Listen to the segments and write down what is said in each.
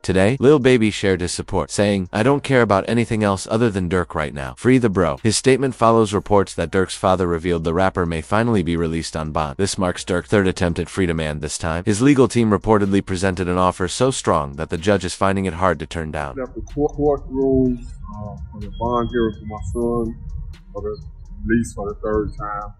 Today, Lil Baby shared his support, saying, "I don't care about anything else other than Durk right now. Free the bro." His statement follows reports that Durk's father revealed the rapper may finally be released on bond. This marks Durk's third attempt at freedom, and this time, his legal team reportedly presented an offer so strong that the judge is finding it hard to turn down. Left the courtroom for the bond hearing for my son for the release for the third time.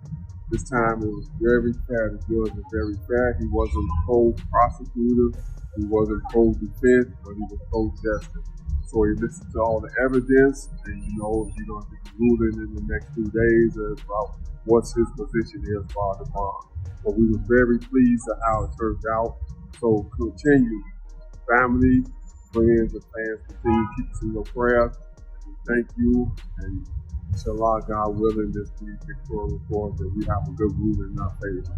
This time it was very fair. The judge was very fair. He wasn't pro-prosecutor, he wasn't pro-defense, but he was pro-justice. So he listened to all the evidence, and he's going to be ruling in the next 2 days about what his position is for the bond. But we were very pleased at how it turned out. So continue, family, friends, and fans, continue to keep us in your prayers. Thank you, and inshallah, God willing, this be victorious for us, that we have a good ruling in our favor.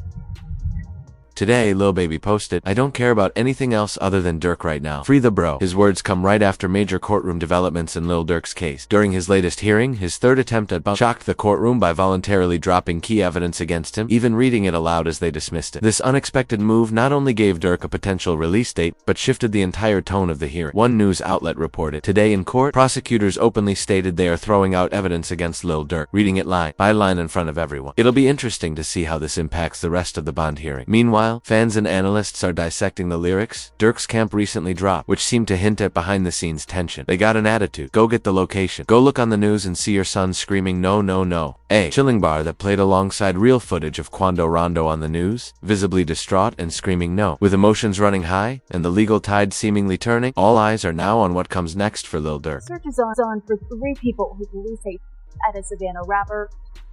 Today, Lil Baby posted, "I don't care about anything else other than Durk right now. Free the bro." His words come right after major courtroom developments in Lil Durk's case. During his latest hearing, his third attempt at bond shocked the courtroom by voluntarily dropping key evidence against him, even reading it aloud as they dismissed it. This unexpected move not only gave Durk a potential release date, but shifted the entire tone of the hearing. One news outlet reported, "Today in court, prosecutors openly stated they are throwing out evidence against Lil Durk, reading it line by line in front of everyone." It'll be interesting to see how this impacts the rest of the bond hearing. Meanwhile, fans and analysts are dissecting the lyrics Durk's camp recently dropped, which seem to hint at behind-the-scenes tension. They got an attitude. Go get the location. Go look on the news and see your son screaming "no, no, no." A chilling bar that played alongside real footage of Quando Rondo on the news, visibly distraught and screaming "no." With emotions running high and the legal tide seemingly turning, all eyes are now on what comes next for Lil Durk. Search is on for 3 people who police say at a Savannah rapper,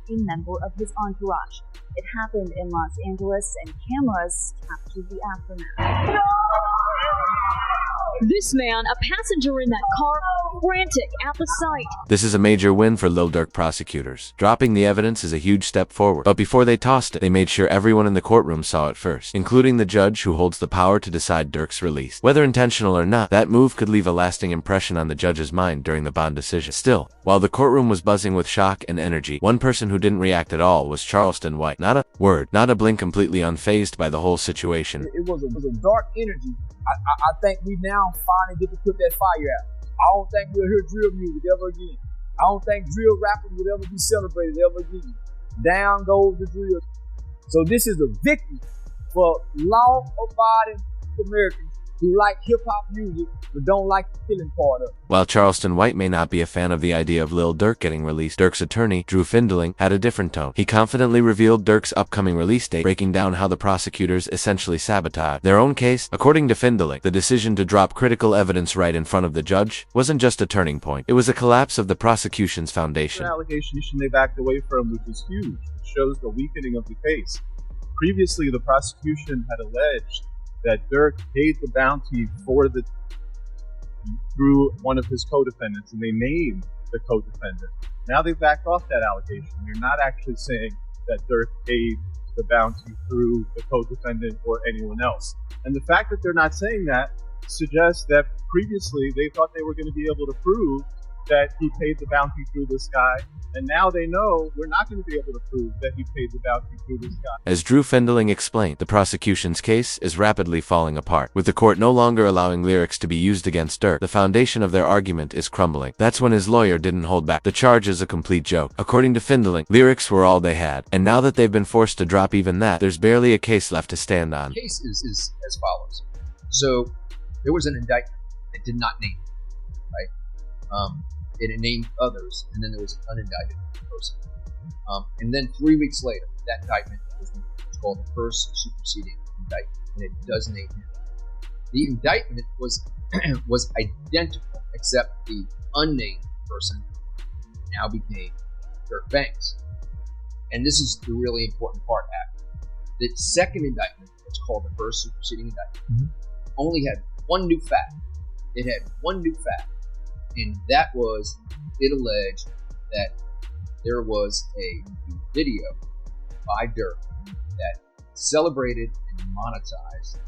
a member of his entourage. It happened in Los Angeles, and cameras captured the aftermath. This man, a passenger in that car, frantic at the sight. This is a major win for Lil Durk prosecutors. Dropping the evidence is a huge step forward. But before they tossed it, they made sure everyone in the courtroom saw it first, including the judge who holds the power to decide Durk's release. Whether intentional or not, that move could leave a lasting impression on the judge's mind during the bond decision. Still, while the courtroom was buzzing with shock and energy, one person who didn't react at all was Charleston White. Not a word, not a blink, completely unfazed by the whole situation. It was a dark energy. I think we now finally get to put that fire out. I don't think we'll hear drill music ever again. I don't think drill rappers will ever be celebrated ever again. Down goes the drill. So this is a victory for law-abiding Americans who like hip-hop music but don't like the killing part of it. While Charleston White may not be a fan of the idea of Lil Durk getting released, Durk's attorney, Drew Findling, had a different tone. He confidently revealed Durk's upcoming release date, breaking down how the prosecutors essentially sabotaged their own case. According to Findling, the decision to drop critical evidence right in front of the judge wasn't just a turning point, it was a collapse of the prosecution's foundation. An allegation they backed away from, which is huge. It shows the weakening of the case. Previously, the prosecution had alleged that Durk paid the bounty through one of his co-defendants, and they named the co-defendant. Now they've backed off that allegation. They're not actually saying that Durk paid the bounty through the co-defendant or anyone else. And the fact that they're not saying that suggests that previously they thought they were going to be able to prove that he paid the bounty through this guy, and now they know we're not going to be able to prove that he paid the bounty through this guy. As Drew Findling explained, the prosecution's case is rapidly falling apart. With the court no longer allowing lyrics to be used against Durk, the foundation of their argument is crumbling. That's when his lawyer didn't hold back. The charge is a complete joke. According to Findling, lyrics were all they had, and now that they've been forced to drop even that, there's barely a case left to stand on. The case is as follows. So there was an indictment that did not name, right? It named others, and then there was an unindicted person. And then 3 weeks later, that indictment was called the first superseding indictment, and it does name him. The indictment was identical, except the unnamed person now became Durk Banks. And this is the really important part, the second indictment, what's called the first superseding indictment, only had one new fact. It had one new fact. And that was, it alleged that there was a video by Durk that celebrated and monetized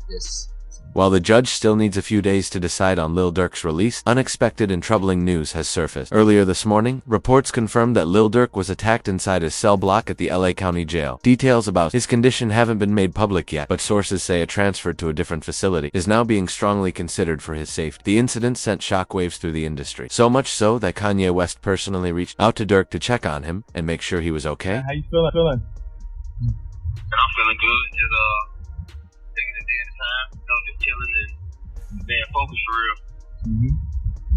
this While the judge still needs a few days to decide on Lil Durk's release, unexpected and troubling news has surfaced. Earlier this morning, reports confirmed that Lil Durk was attacked inside his cell block at the LA County Jail. Details about his condition haven't been made public yet, but sources say a transfer to a different facility is now being strongly considered for his safety. The incident sent shockwaves through the industry, so much so that Kanye West personally reached out to Durk to check on him and make sure he was okay. How you feeling? I'm feeling good. Just taking a day at a time. Just chilling and staying focused for real.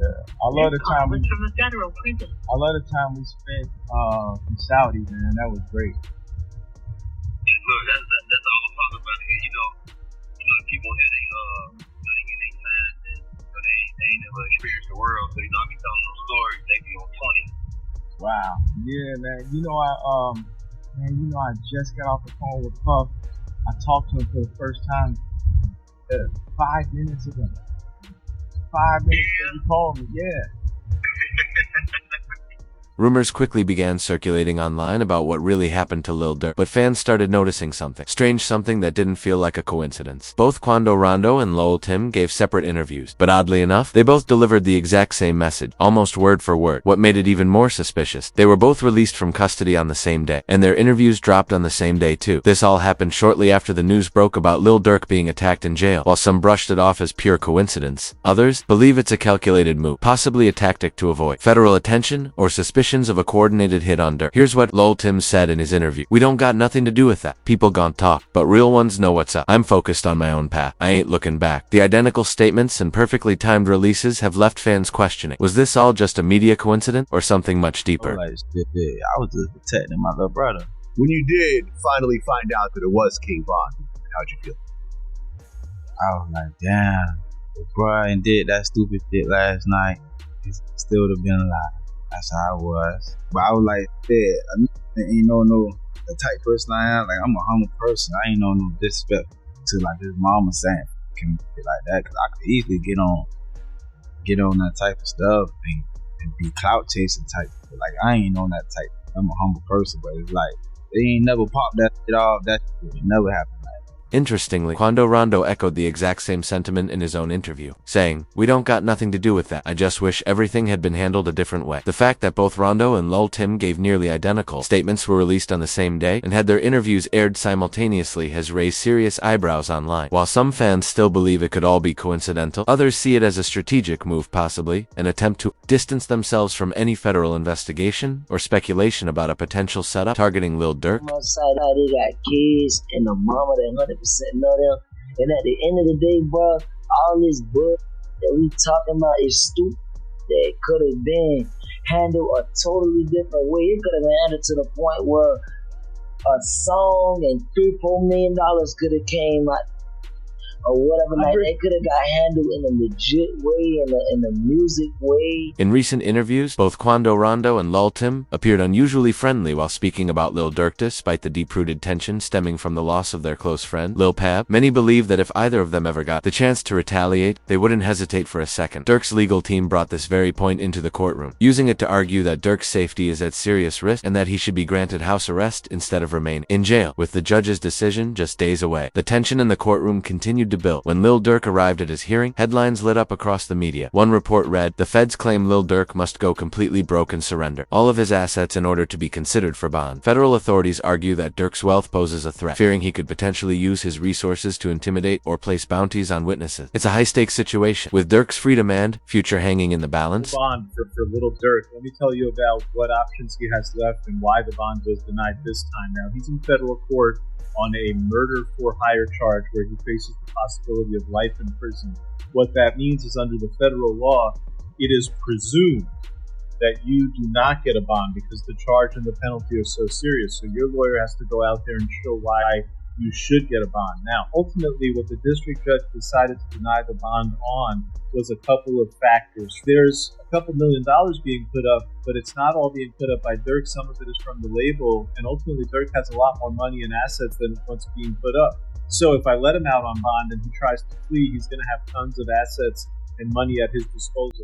Yeah. I love the time we spent in Saudi, man. That was great. Look, that's all I'm talking about here. You know the people here, they get their time, and they ain't never experienced the world. So I be telling them stories. They be on 20. Wow. Yeah, man. I just got off the phone with Puff. I talked to him for the first time 5 minutes ago. 5 minutes ago, he called me. Yeah. Rumors quickly began circulating online about what really happened to Lil Durk, but fans started noticing something strange, something that didn't feel like a coincidence. Both Quando Rondo and Lil Tim gave separate interviews, but oddly enough, they both delivered the exact same message, almost word for word. What made it even more suspicious, they were both released from custody on the same day, and their interviews dropped on the same day too. This all happened shortly after the news broke about Lil Durk being attacked in jail. While some brushed it off as pure coincidence, others believe it's a calculated move, possibly a tactic to avoid federal attention or suspicions of a coordinated hit on Durk. Here's what Lil Tim said in his interview. "We don't got nothing to do with that. People gon' talk, but real ones know what's up. I'm focused on my own path. I ain't looking back." The identical statements and perfectly timed releases have left fans questioning, was this all just a media coincidence or something much deeper? I was just protecting my little brother. When you did finally find out that it was King Von, how'd you feel? I was like, damn, if Brian did that stupid shit last night, he still would have been alive. That's how I was. But I was like, yeah, I ain't no the type person I am. Like, I'm a humble person. I ain't no disrespect to like his mama saying can be like that, because I could easily get on that type of stuff and be clout chasing type. But like, I ain't on that type. I'm a humble person, but it's like they ain't never popped that shit off. That shit never happened. Interestingly, Quando Rondo echoed the exact same sentiment in his own interview, saying, "We don't got nothing to do with that. I just wish everything had been handled a different way." The fact that both Rondo and Lil Tim gave nearly identical statements were released on the same day and had their interviews aired simultaneously has raised serious eyebrows online. While some fans still believe it could all be coincidental, others see it as a strategic move, possibly an attempt to distance themselves from any federal investigation or speculation about a potential setup targeting Lil Durk. Outside, they got kids and a mama that 100% know them. And at the end of the day, bro, all this book that we talking about is stupid. That could have been handled a totally different way. It could have been handled to the point where a song and $3-4 million could have came out, or whatever. Like, they could have got handled in a legit way, in a music way. In recent interviews, both Quando Rondo and Lil Tim appeared unusually friendly while speaking about Lil Durk, despite the deep-rooted tension stemming from the loss of their close friend, Lil Pab. Many believe that if either of them ever got the chance to retaliate, they wouldn't hesitate for a second. Durk's legal team brought this very point into the courtroom, using it to argue that Durk's safety is at serious risk and that he should be granted house arrest instead of remain in jail. With the judge's decision just days away, the tension in the courtroom continued to build. When Lil Durk arrived at his hearing, headlines lit up across the media. One report read, "The feds claim Lil Durk must go completely broke and surrender all of his assets in order to be considered for bond." Federal authorities argue that Durk's wealth poses a threat, fearing he could potentially use his resources to intimidate or place bounties on witnesses. It's a high-stakes situation, with Durk's freedom and future hanging in the balance. Bond for Lil Durk. Let me tell you about what options he has left and why the bond was denied this time. Now, he's in federal court on a murder for hire charge where he faces the possibility of life in prison. What that means is, under the federal law, it is presumed that you do not get a bond because the charge and the penalty are so serious. So your lawyer has to go out there and show why you should get a bond. Now, ultimately, what the district judge decided to deny the bond on was a couple of factors. There's a couple $1 million being put up, but it's not all being put up by Durk. Some of it is from the label, and ultimately Durk has a lot more money and assets than what's being put up. So if I let him out on bond and he tries to flee, he's going to have tons of assets and money at his disposal.